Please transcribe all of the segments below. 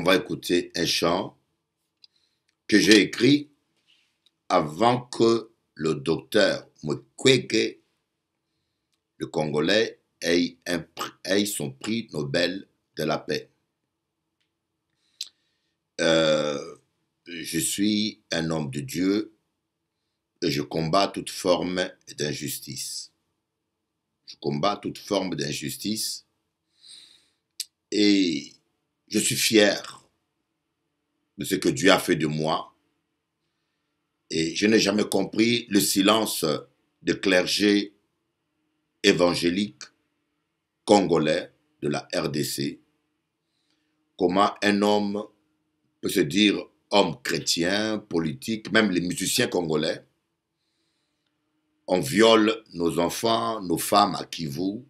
va écouter un chant que j'ai écrit avant que le docteur Mukwege, le Congolais, ait son prix Nobel de la paix. Je suis un homme de Dieu et je combats toute forme d'injustice. Je combats toute forme d'injustice et je suis fier de ce que Dieu a fait de moi. Et je n'ai jamais compris le silence de clergé évangélique congolais de la RDC. Comment un homme peut se dire homme chrétien, politique, même les musiciens congolais. On viole nos enfants, nos femmes à Kivu,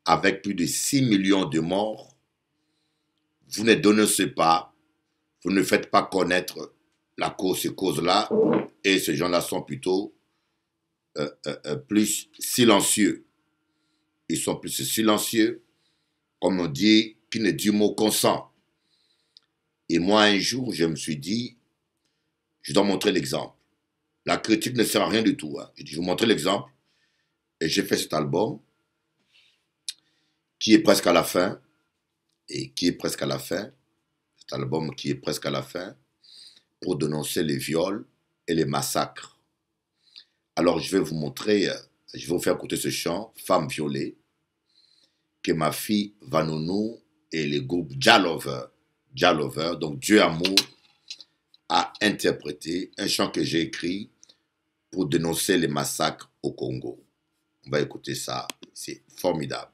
avec plus de 6 millions de morts. Vous ne dénoncez pas, vous ne faites pas connaître ces causes-là, et ces gens-là sont plutôt plus silencieux. Ils sont plus silencieux, comme on dit, qui ne dit mot consent. Et moi, un jour, je me suis dit, je dois montrer l'exemple. La critique ne sert à rien du tout. Hein. Je vais vous montrer l'exemple. Et j'ai fait cet album, qui est presque à la fin, cet album qui est presque à la fin, pour dénoncer les viols et les massacres. Alors, je vais vous montrer, je vais vous faire écouter ce chant, Femme violée, que ma fille Vanounou et le groupe Jalover, donc Dieu Amour, a interprété un chant que j'ai écrit pour dénoncer les massacres au Congo. On va écouter ça, c'est formidable.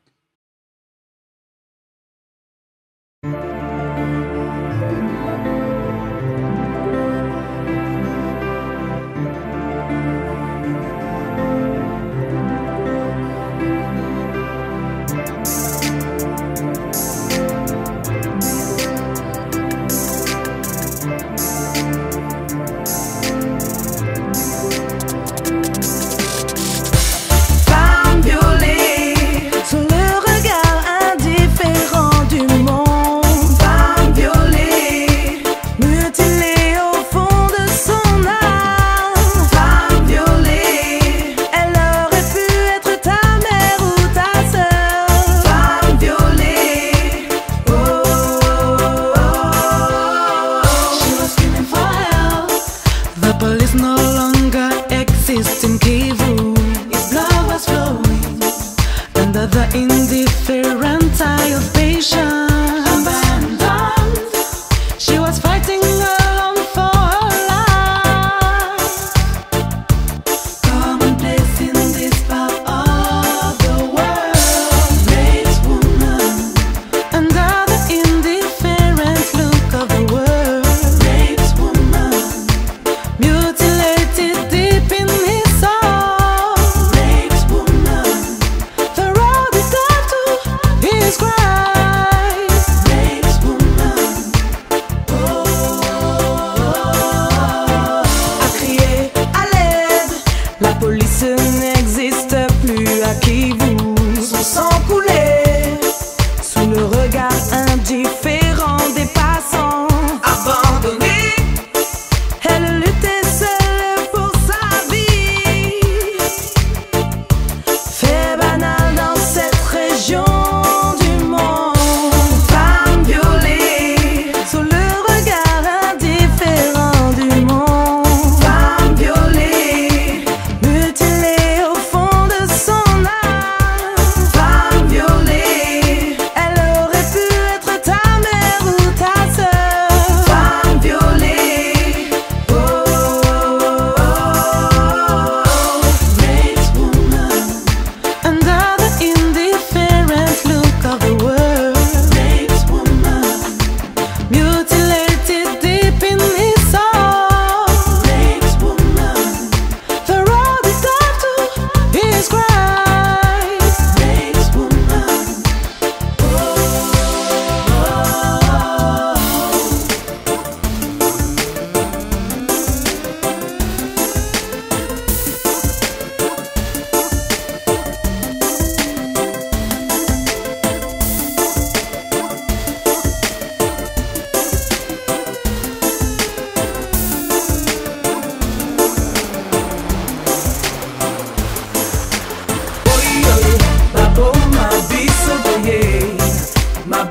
Sous le regard indifférent du monde,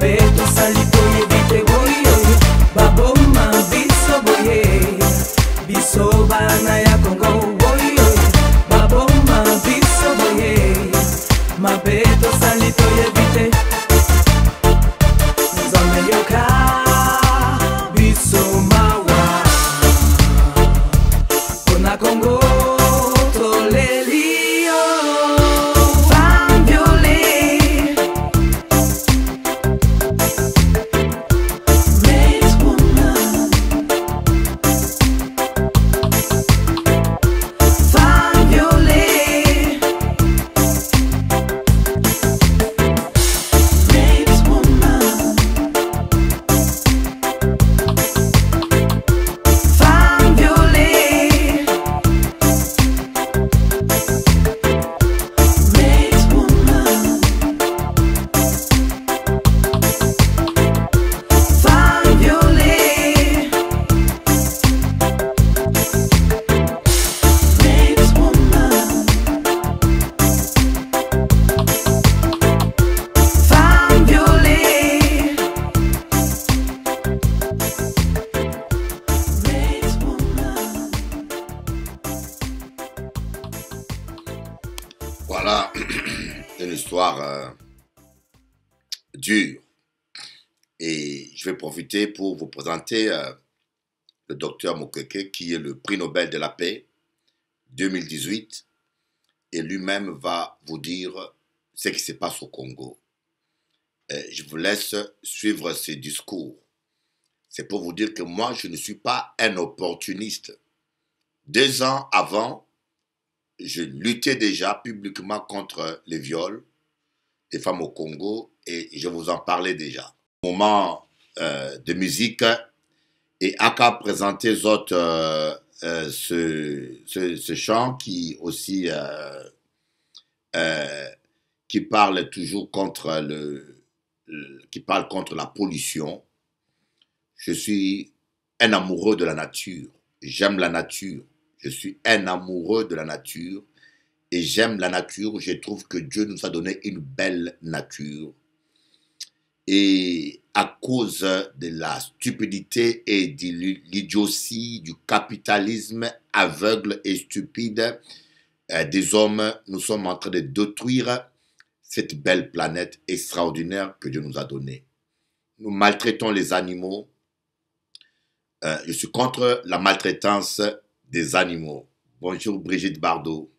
beto salito ye vite boye baboma biso boye biso bana ya Congo boye baboma biso boye mabeto salito ye vite nzambe yoka biso mawa pona Congo Voilà une histoire dure. Et je vais profiter pour vous présenter le docteur Mukwege, qui est le prix Nobel de la paix 2018. Et lui-même va vous dire ce qui se passe au Congo. Je vous laisse suivre ses discours. C'est pour vous dire que moi, je ne suis pas un opportuniste. 2 ans avant, je luttais déjà publiquement contre les viols des femmes au Congo et je vous en parlais déjà. Moment de musique et Aka présenter ce chant qui aussi qui parle toujours contre qui parle contre la pollution. Je suis un amoureux de la nature. J'aime la nature. Je suis un amoureux de la nature et j'aime la nature. Je trouve que Dieu nous a donné une belle nature. Et à cause de la stupidité et de l'idiotie, du capitalisme aveugle et stupide des hommes, nous sommes en train de détruire cette belle planète extraordinaire que Dieu nous a donnée. Nous maltraitons les animaux. Je suis contre la maltraitance des animaux. Bonjour Brigitte Bardot.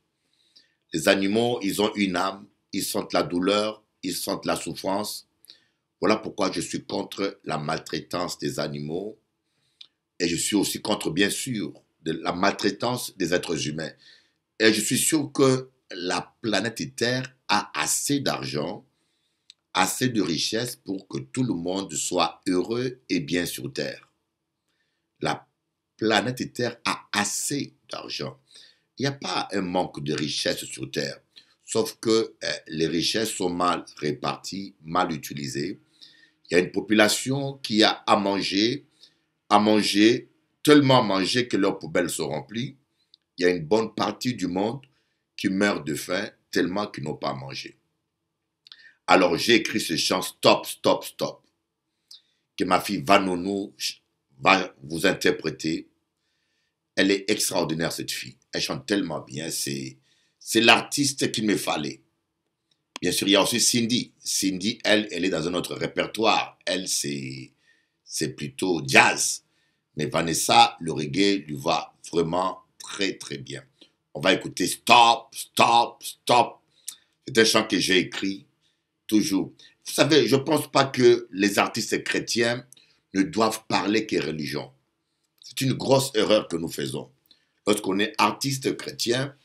Les animaux, ils ont une âme, ils sentent la douleur, ils sentent la souffrance. Voilà pourquoi je suis contre la maltraitance des animaux. Et je suis aussi contre, bien sûr, de la maltraitance des êtres humains. Et je suis sûr que la planète Terre a assez d'argent, assez de richesses pour que tout le monde soit heureux et bien sur Terre. La planète Terre a assez d'argent. Il n'y a pas un manque de richesses sur Terre, sauf que les richesses sont mal réparties, mal utilisées. Il y a une population qui a à manger, tellement à manger que leurs poubelles sont remplies. Il y a une bonne partie du monde qui meurt de faim tellement qu'ils n'ont pas à manger. Alors j'ai écrit ce chant Stop, Stop, Stop, que ma fille Vanonou va vous interpréter. Elle est extraordinaire, cette fille. Elle chante tellement bien. C'est l'artiste qu'il me fallait. Bien sûr, il y a aussi Cindy. Cindy, elle est dans un autre répertoire. Elle, c'est plutôt jazz. Mais Vanessa, le reggae lui va vraiment très, très bien. On va écouter Stop, Stop, Stop. C'est un chant que j'ai écrit toujours. Vous savez, je ne pense pas que les artistes chrétiens ne doivent parler que religion. C'est une grosse erreur que nous faisons. Lorsqu'on est artiste chrétien,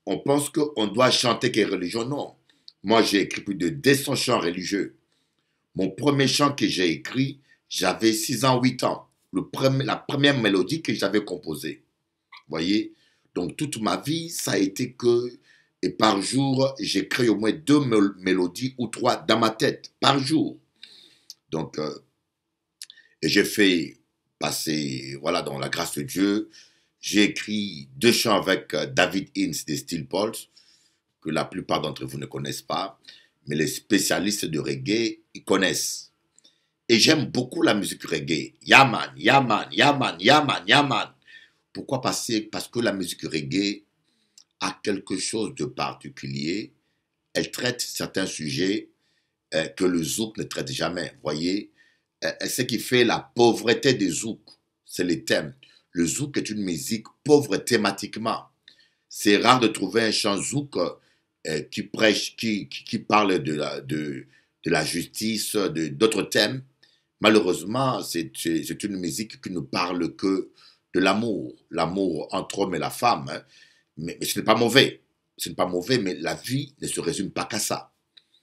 on pense qu'on doit chanter que religion. Non. Moi, j'ai écrit plus de 200 chants religieux. Mon premier chant que j'ai écrit, j'avais 6 ans, 8 ans. La première mélodie que j'avais composée. Vous voyez? Donc, toute ma vie, ça a été que, et par jour, j'écris au moins 2 mélodies ou 3 dans ma tête, par jour. Donc, et j'ai fait passer, voilà, dans la grâce de Dieu, j'ai écrit 2 chants avec David Ince des Steel Pulse, que la plupart d'entre vous ne connaissent pas, mais les spécialistes de reggae, ils connaissent. Et j'aime beaucoup la musique reggae. Yaman, yaman, yaman, yaman, yaman. Pourquoi passer? Parce que la musique reggae a quelque chose de particulier. Elle traite certains sujets que le zouk ne traite jamais. Vous voyez, ce qui fait la pauvreté des zouk, c'est les thèmes. Le zouk est une musique pauvre thématiquement. C'est rare de trouver un chant zouk qui prêche, qui parle de la justice, d'autres thèmes. Malheureusement, c'est une musique qui ne parle que de l'amour. L'amour entre l'homme et la femme. Hein. Mais ce n'est pas mauvais. Ce n'est pas mauvais, mais la vie ne se résume pas qu'à ça.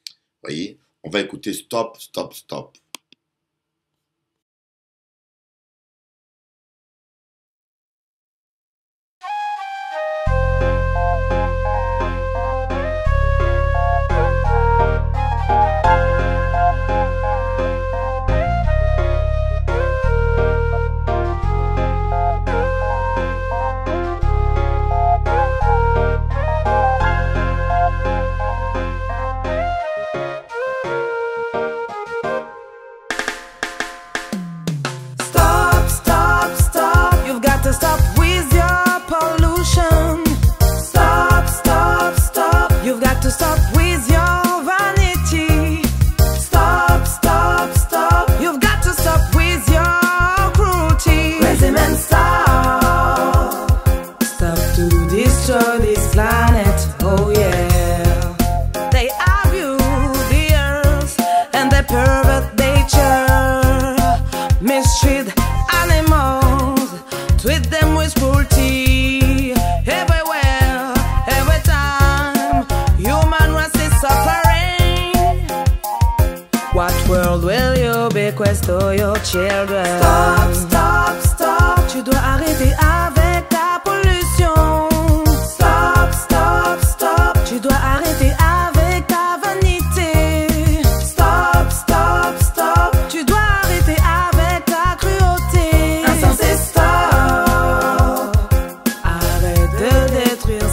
Vous voyez, on va écouter Stop, Stop, Stop. Stop with your pollution. Stop, stop, stop. You've got to stop with your vanity. Stop, stop, stop. You've got to stop with your cruelty. Crazy man, stop. Stop to destroy this planet. Oh yeah. They abuse the earth and they pervert nature. Mistreat animals. Treat them with cruelty. Everywhere, every time. Human race is suffering. What world will you bequest to your children? Stop, stop, stop. Tu dois arrêter avec la pollution. Stop, stop, stop. Tu dois arrêter avec ta vanité. Stop, stop, stop. Tu dois arrêter avec ta cruauté. Insensé, stop.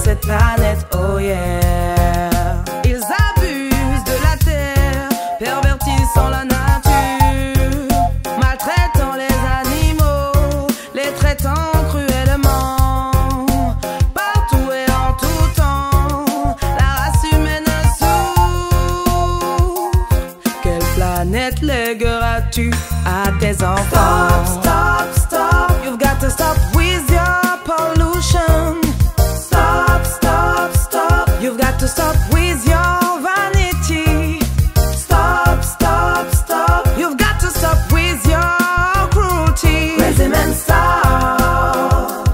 Cette planète, oh yeah. Ils abusent de la terre, pervertissant la nature, maltraitant les animaux, les traitant cruellement. Partout et en tout temps, la race humaine souffre. Quelle planète légueras-tu à tes enfants? Stop, stop, stop. You've got to stop with your pollution. You've got to stop with your vanity. Stop, stop, stop. You've got to stop with your cruelty. Crazy man, stop.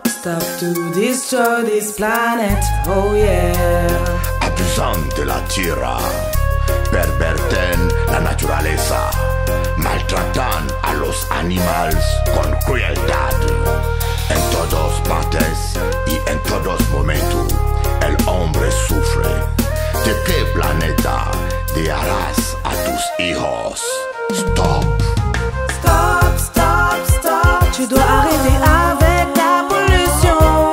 Stop to destroy this planet, oh yeah. Abusando de la tierra, perverten la naturaleza, maltratan a los animales con crueldad. En todas partes y en todos momentos. El hombre sufre. ¿De qué planeta dejarás a tus hijos? Stop. Stop, stop, stop. Tu dois arrêter avec la pollution.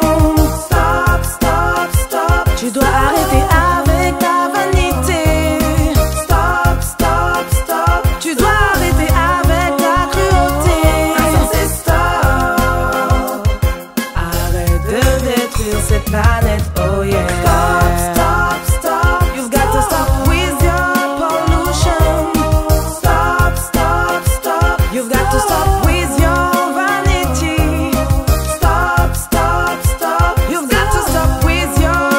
Stop, stop, stop. Tu dois arrêter avec ta vanité. Stop, stop, stop. Tu dois arrêter avec la cruauté. Insensé, stop. Arrête de détruire cette planète. Oh yeah. Stop, stop, stop. You've got to stop with your pollution. Stop, stop, stop. You've got to stop with your vanity. Stop, stop, stop. You've got to stop with your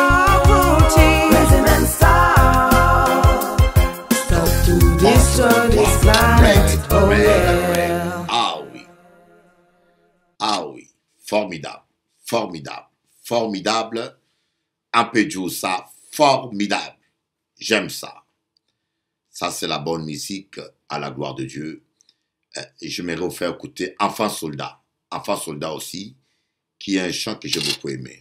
cruelty. Crazy man, stop. Stop to destroy this planet. Oh yeah. Ah oui. Ah oui. Formidable. Formidable. Formidable. Un peu de ça, formidable. J'aime ça. Ça, c'est la bonne musique à la gloire de Dieu. Et j'aimerais vous faire écouter Enfant Soldat. Enfant Soldat aussi, qui est un chant que j'ai beaucoup aimé.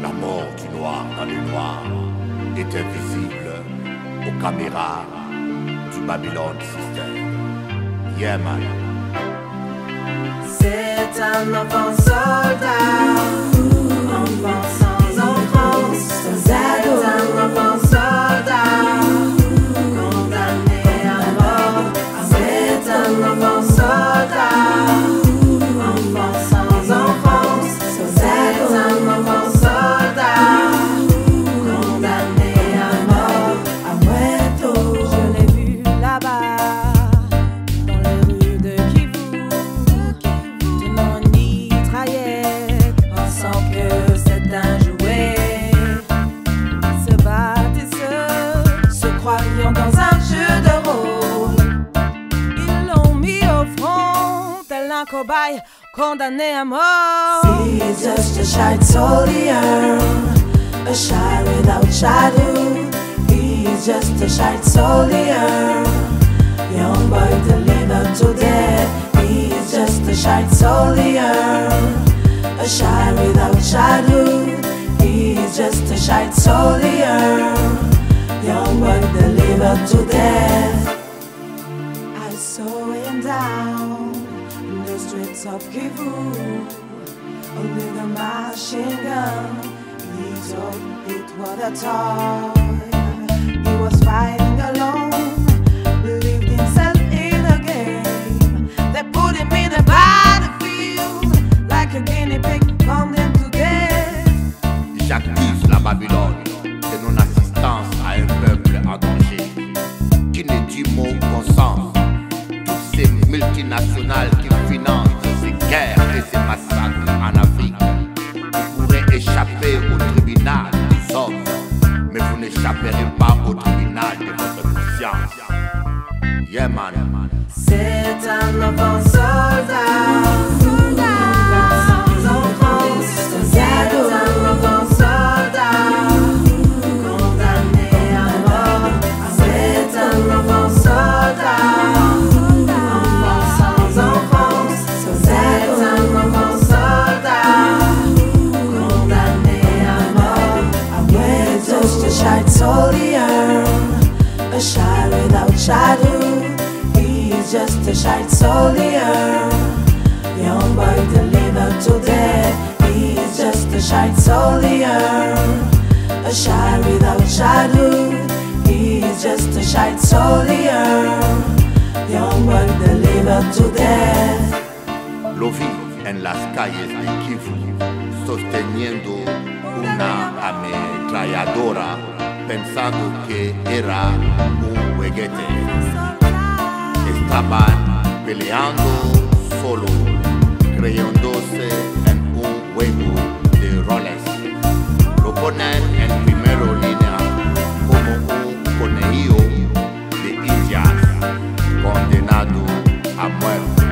La mort du noir dans le noir était visible aux caméras du Babylon System. Yeah, man. C'est un enfant soldat, enfant sans enfance, sans ado. cobaye, condamné à mort. He's just a shy soldier, a shy without shadow. He's just a shy soldier, young boy delivered to death. He's just a shy soldier, a shy without shadow. He's just a shy soldier, young boy delivered to death. I saw him down in the streets of Kivu, with a machine gun. He thought it was a toy. He was fighting alone, believed himself in a game. They put him in a battlefield like a guinea pig, condemned to death. J'accuse la Babylone de non-assistance à un peuple en danger, qui ne dit mot qu'en sens. Toutes ces multinationales qui financent ces guerres et ces massacres en Afrique, vous pourrez échapper au tribunal des hommes, mais vous n'échapperez pas au tribunal de votre conscience. Yeah man. C'est un enfant soldat, sans France, c'est un enfant soldat, condamné à mort. C'est un enfant soldat, sans enfance, c'est un enfant soldat, condamné à mort. We're just a shy soldier, a shy without shadow. He's just a shy soldier, young boy delivered to death. He's just a shy soldier, a shy without shadow. He's just a shy soldier, young boy delivered to death. Lo vi en las calles de Kivu, sosteniendo una ametralladora, pensando que era un juguete. Estaban peleando solo, creyéndose en un juego de roles. Lo ponen en primera línea como un conejillo de indias, condenado a muerte.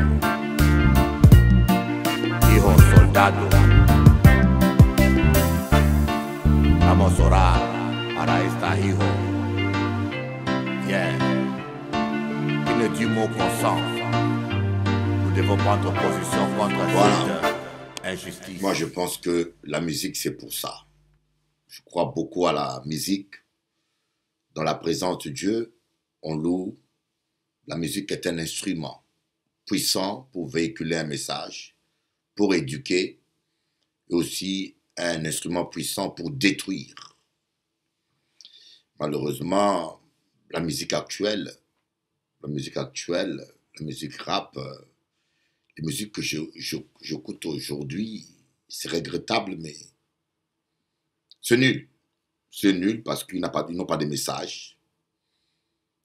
Hijo soldado, vamos a orar para este hijo. Yeah. Ne dit mot consent. Nous devons prendre position contre cette injustice. Moi, je pense que la musique, c'est pour ça. Je crois beaucoup à la musique. Dans la présence de Dieu, on loue. La musique est un instrument puissant pour véhiculer un message, pour éduquer, et aussi un instrument puissant pour détruire. Malheureusement, la musique actuelle, la musique rap, les musiques que j'écoute aujourd'hui, c'est regrettable, mais c'est nul. C'est nul parce qu'ils n'ont pas de message.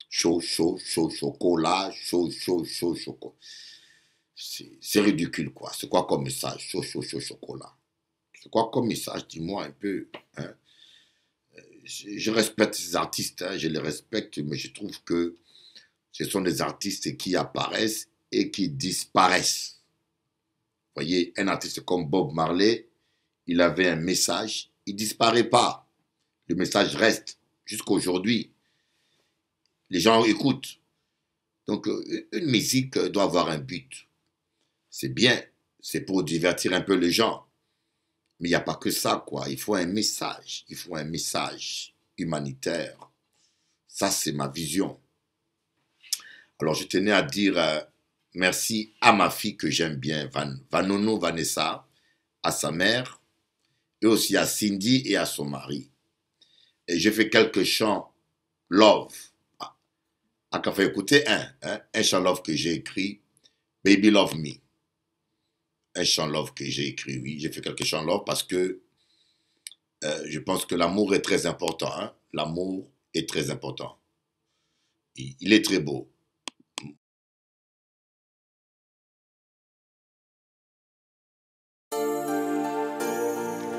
Chaud, chocolat, chaud, chocolat. C'est ridicule, quoi. C'est quoi comme message? Chaud, chocolat. C'est quoi comme message? Dis-moi un peu. Hein? Je respecte ces artistes, hein, je les respecte, mais je trouve que ce sont des artistes qui apparaissent et qui disparaissent. Vous voyez, un artiste comme Bob Marley, il avait un message, il ne disparaît pas. Le message reste jusqu'à aujourd'hui. Les gens écoutent. Donc, une musique doit avoir un but. C'est bien, c'est pour divertir un peu les gens. Mais il n'y a pas que ça, quoi. Il faut un message humanitaire. Ça, c'est ma vision. Alors, je tenais à dire merci à ma fille que j'aime bien, Vanono Vanessa, à sa mère, et aussi à Cindy et à son mari. Et j'ai fait quelques chants love. Ah, qu'à faire écouter un chant love que j'ai écrit, Baby Love Me. Un chant love que j'ai écrit, oui. J'ai fait quelques chants love parce que je pense que l'amour est très important. Hein? L'amour est très important. Il est très beau.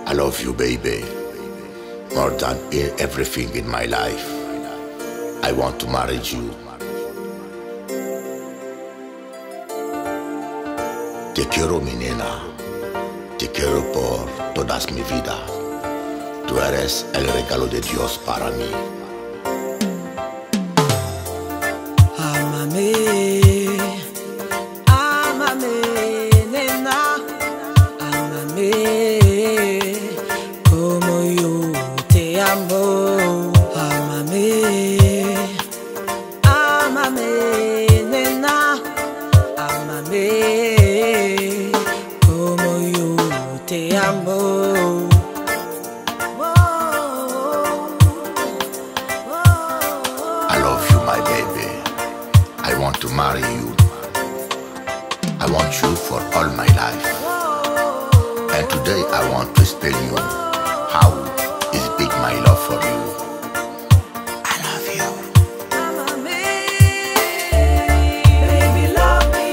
I love you, baby, more than everything in my life. I want to marry you. Te quiero, mi nena. Te quiero por todas mi vida. Tú eres el regalo de Dios para mí. Amame, amame, nena, amame, como yo te amo. Amame, amame, nena, amame, como yo te amo. I love you, my baby. I want to marry you. I want you for all my life. And today I want to explain you how is big my love for you. I love you. Baby, love me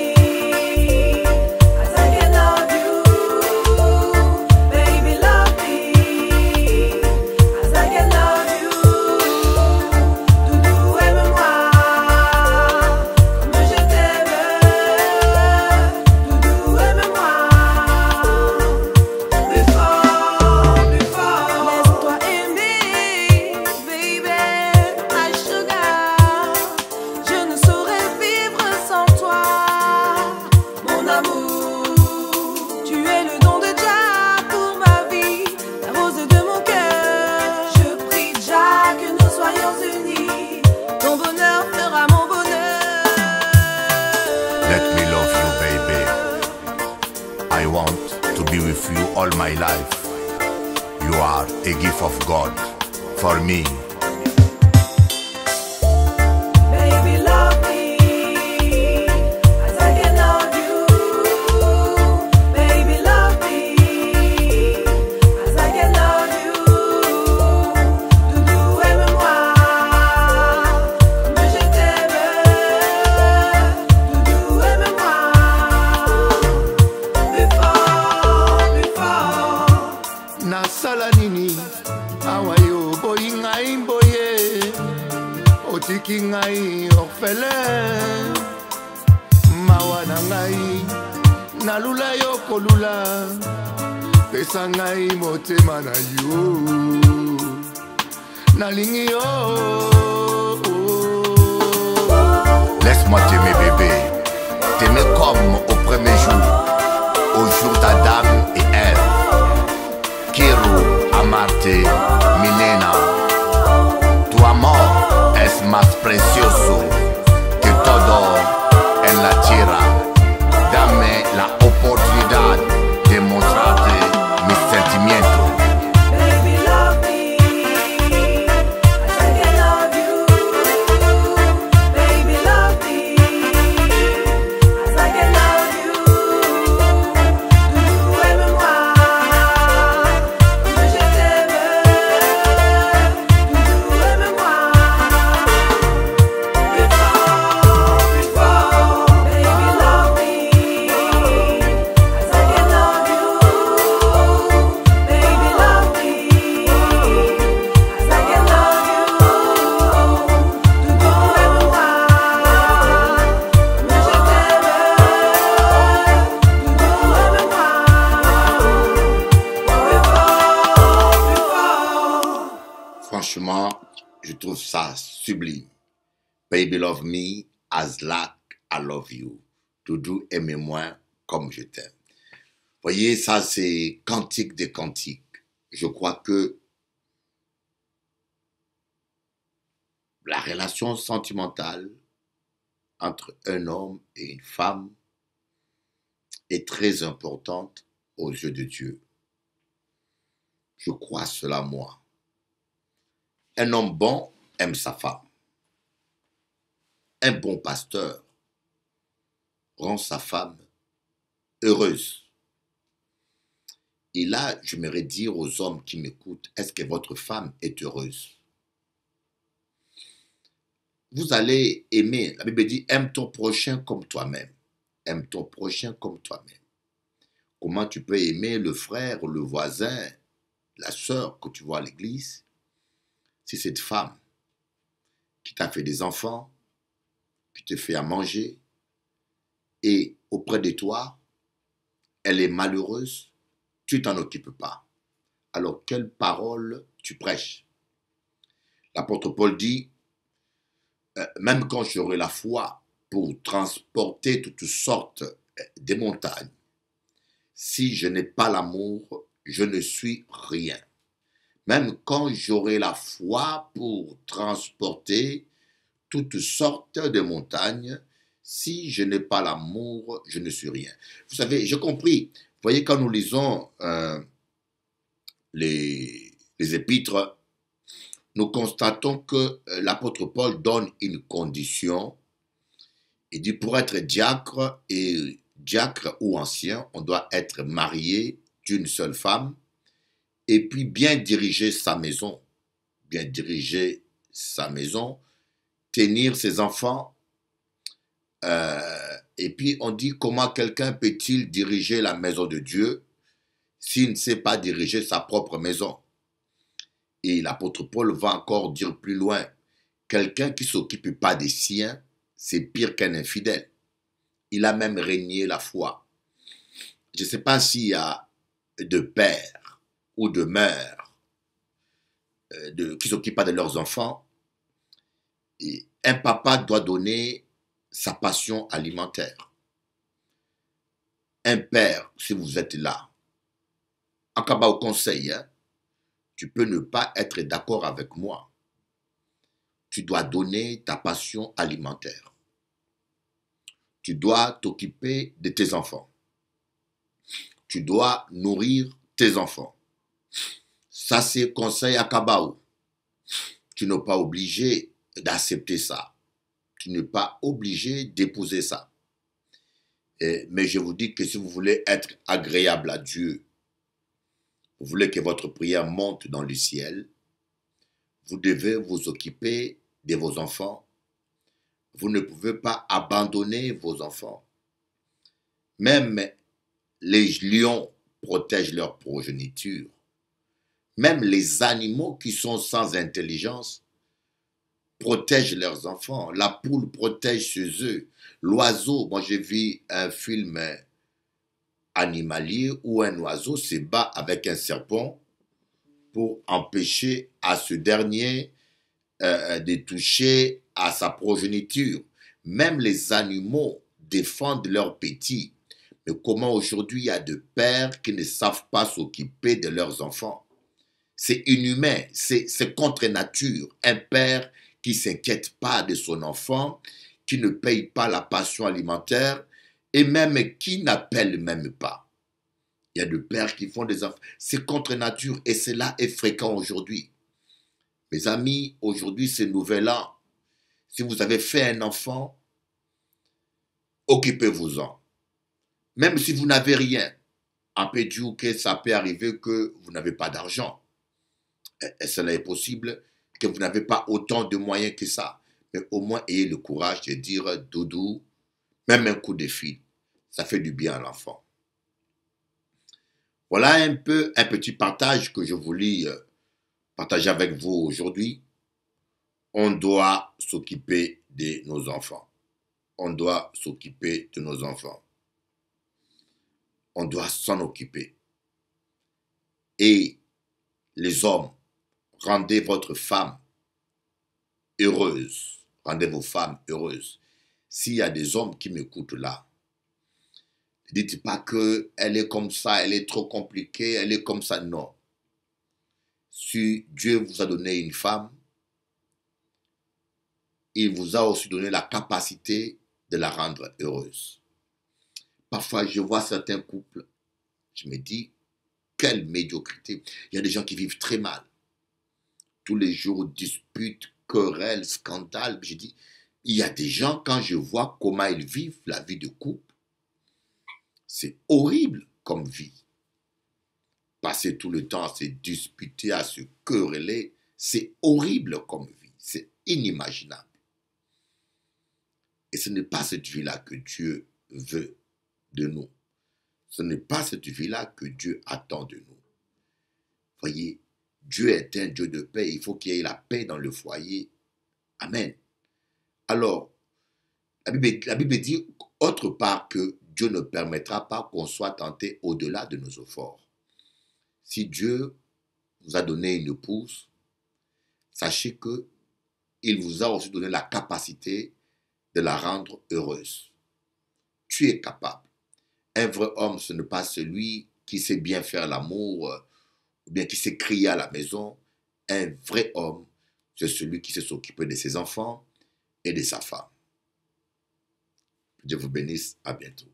as I can love you. Baby, love me as I can love you. Doudou, aime-moi comme je t'aime. Doudou, aime-moi plus fort, plus fort. Laisse-toi aimer, baby, my sugar. Je ne saurais vivre sans toi, mon amour. Tu es le don de Jah pour ma vie, la rose de mon cœur. Je prie Jah que nous soyons unis. Ton bonheur fera mon bonheur. Let me love you, baby. I want to be with you all my life. You are a gift of God for me. Baby, love me as I can love you. Baby, love me as I can love you. Doudou, aime-moi comme je t'aime. Doudou, aime-moi plus fort, plus fort. Nasala nini awayo boyi ngai boye otiki ngai orphelin mawa na ngai nalula yo kolula pesa ngai motema na yo nalingi yo. Laisse-moi t'aimer, bébé, t'aimer comme au premier jour, au jour d'Adam et Ève. Quiero amarte, mi nena. Tu amor es más precioso que todo en la tierra. Dame la oportunidad de mostrarte mis sentimientos. Baby, love me as I can love you. Baby, love me as I can love you. Doudou, aime-moi comme je t'aime. Doudou, aime-moi plus fort, plus fort. Baby, love me as I can love you. Baby, love me as I can love you. Doudou, aime-moi comme je t'aime. Doudou, aime-moi plus fort, plus fort. Franchement, je trouve ça sublime. Baby love me as like I love you. Doudou, aimez-moi comme je t'aime. Voyez, ça c'est cantique des cantiques. Je crois que la relation sentimentale entre un homme et une femme est très importante aux yeux de Dieu. Je crois cela moi. Un homme bon aime sa femme. Un bon pasteur rend sa femme heureuse. Et là, j'aimerais dire aux hommes qui m'écoutent, est-ce que votre femme est heureuse? Vous allez aimer. La Bible dit, aime ton prochain comme toi-même. Aime ton prochain comme toi-même. Comment tu peux aimer le frère, le voisin, la sœur que tu vois à l'église, si cette femme qui t'a fait des enfants, qui te fait à manger, et auprès de toi, elle est malheureuse, tu t'en occupes pas. Alors, quelle parole tu prêches? L'apôtre Paul dit, même quand j'aurai la foi pour transporter toutes sortes de montagnes, si je n'ai pas l'amour, je ne suis rien. Même quand j'aurai la foi pour transporter toutes sortes de montagnes, si je n'ai pas l'amour, je ne suis rien. Vous savez, j'ai compris. Vous voyez, quand nous lisons les épîtres, nous constatons que l'apôtre Paul donne une condition. Il dit, pour être diacre ou ancien, on doit être marié d'une seule femme et puis bien diriger sa maison, tenir ses enfants. Et puis on dit, comment quelqu'un peut-il diriger la maison de Dieu s'il ne sait pas diriger sa propre maison? Et l'apôtre Paul va encore dire plus loin, quelqu'un qui ne s'occupe pas des siens, c'est pire qu'un infidèle. Il a même régné la foi. Je ne sais pas s'il y a de pères ou de mères qui ne s'occupent pas de leurs enfants. Et un papa doit donner sa passion alimentaire. Un père, si vous êtes là, en cas au conseil, hein, tu peux ne pas être d'accord avec moi. Tu dois donner ta passion alimentaire. Tu dois t'occuper de tes enfants. Tu dois nourrir tes enfants. Ça, c'est conseil à Kabao. Tu n'es pas obligé d'accepter ça. Tu n'es pas obligé d'épouser ça. Mais je vous dis que si vous voulez être agréable à Dieu, vous voulez que votre prière monte dans le ciel, vous devez vous occuper de vos enfants. Vous ne pouvez pas abandonner vos enfants. Même les lions protègent leur progéniture. Même les animaux qui sont sans intelligence protègent leurs enfants. La poule protège ses œufs. L'oiseau, moi j'ai vu un film animalier où un oiseau se bat avec un serpent pour empêcher à ce dernier de toucher à sa progéniture. Même les animaux défendent leurs petits. Mais comment aujourd'hui il y a de pères qui ne savent pas s'occuper de leurs enfants? C'est inhumain, c'est contre nature. Un père qui ne s'inquiète pas de son enfant, qui ne paye pas la pension alimentaire et même qui n'appelle même pas. Il y a des pères qui font des enfants. C'est contre nature et cela est fréquent aujourd'hui. Mes amis, aujourd'hui c'est nouvel an. Si vous avez fait un enfant, occupez-vous-en. Même si vous n'avez rien, on peut dire que ça peut arriver que vous n'avez pas d'argent. Et cela est possible que vous n'avez pas autant de moyens que ça. Mais au moins, ayez le courage de dire doudou, même un coup de fil. Ça fait du bien à l'enfant. Voilà un petit partage que je voulais partager avec vous aujourd'hui. On doit s'occuper de nos enfants. On doit s'occuper de nos enfants. On doit s'en occuper. Et les hommes, rendez votre femme heureuse. Rendez vos femmes heureuses. S'il y a des hommes qui m'écoutent là, ne dites pas qu'elle est comme ça, elle est trop compliquée, elle est comme ça. Non. Si Dieu vous a donné une femme, il vous a aussi donné la capacité de la rendre heureuse. Parfois, je vois certains couples, je me dis, quelle médiocrité. Il y a des gens qui vivent très mal. Tous les jours, disputes, querelles, scandales. Je dis, il y a des gens, quand je vois comment ils vivent la vie de couple, c'est horrible comme vie. Passer tout le temps à se disputer, à se quereller, c'est horrible comme vie. C'est inimaginable. Et ce n'est pas cette vie-là que Dieu veut de nous. Ce n'est pas cette vie-là que Dieu attend de nous. Voyez, Dieu est un Dieu de paix. Il faut qu'il y ait la paix dans le foyer. Amen. Alors, la Bible dit autre part que Dieu ne permettra pas qu'on soit tenté au-delà de nos efforts. Si Dieu vous a donné une épouse, sachez qu'il vous a aussi donné la capacité de la rendre heureuse. Tu es capable. Un vrai homme, ce n'est pas celui qui sait bien faire l'amour, ou bien qui sait crier à la maison. Un vrai homme, c'est celui qui sait s'occuper de ses enfants et de sa femme. Dieu vous bénisse, à bientôt.